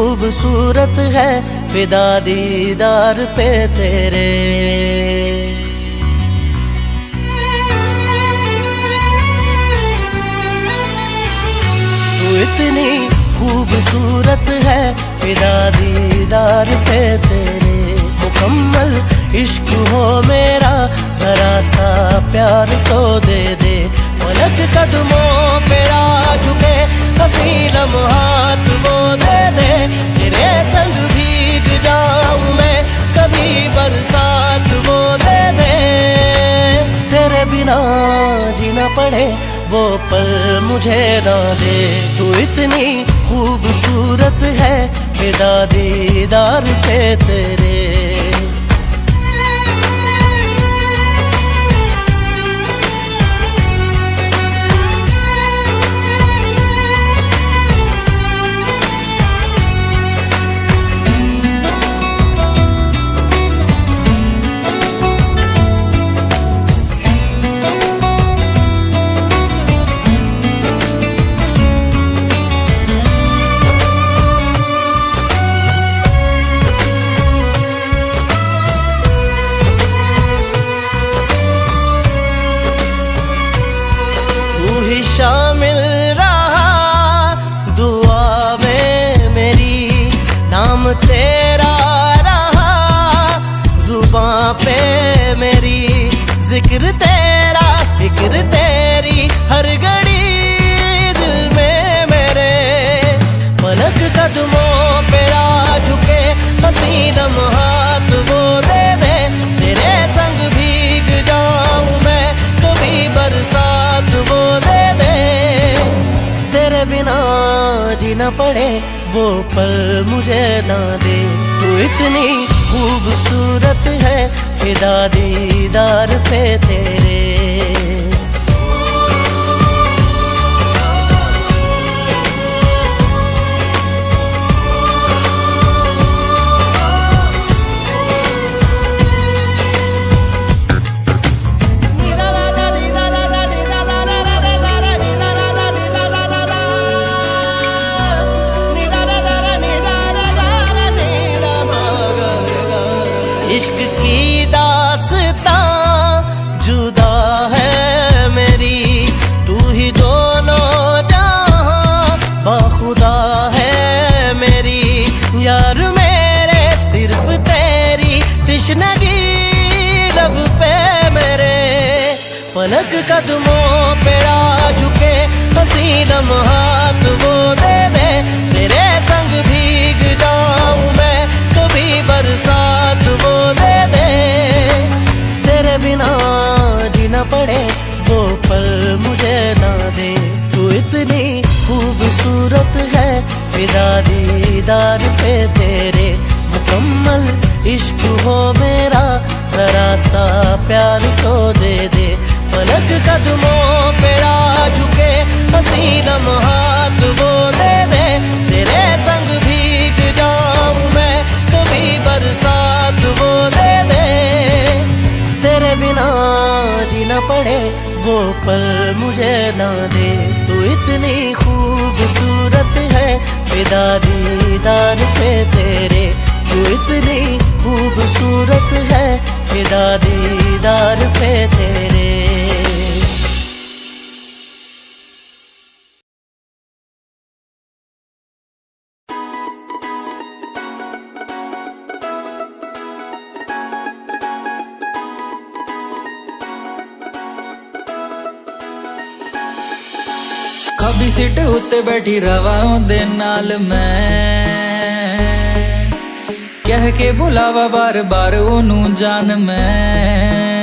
खूबसूरत है फिदा दीदार पे तेरे। तू इतनी खूबसूरत है फिदा दीदार पे तेरे। मुकम्मल इश्क हो मेरा जरा सा प्यार तो दे दे। पलक कदमों पे आ झुके हंसी लम्हात वो दे दे। तेरे संग भीग जाऊं मैं कभी बरसात वो दे दे। तेरे बिना जीना पड़े वो पल मुझे ना दे। तू इतनी खूबसूरत है फिदा दीदार पे तेरे। शामिल रहा दुआ में मेरी, नाम तेरा रहा जुबां पे मेरी। जिक्र तेरा फिक्र तेरी हर घड़ी दिल में मेरे। पलक कदमों पे आ झुके हंसी लम्हात वो दे दे। तेरे संग भीग जाऊं मैं कभी बरसात वो दे दे। तेरे बिना जीना पड़े वो पल मुझे ना दे। तू इतनी खूबसूरत है फिदा दीदार पे तेरे। इश्क की दास्तां जुदा है मेरी। तू ही दोनों जहां बाखुदा है मेरी। यार मेरे सिर्फ तेरी तिश्नगी लब पे मेरे। पलक कदमों पे आ झुके हंसी लम्हात वो दे दे। तेरे संग भीग जाऊं मैं कभी बरसात वो दे दे। तेरे बिना जीना पड़े वो पल मुझे ना दे। तू इतनी खूबसूरत है फिदा दीदार पे तेरे। मुकम्मल इश्क हो मेरा जरा सा प्यार तो दे दे। पलक कदमों पे आ झुके हंसी लम्हात वो दे दे। तेरे संग भीग जाऊं मैं कभी बरसात वो दे दे। तेरे बिना जीना पड़े वो पल मुझे ना दे। तू इतनी खूबसूरत है फिदा दीदार पे तेरे। तू इतनी खूबसूरत है फिदा दीदार पे तेरे। खब्बी सीट उत्ते बैठी रवा दे नाल मैं। कह के बुलावा बार बार ओनू जान मैं।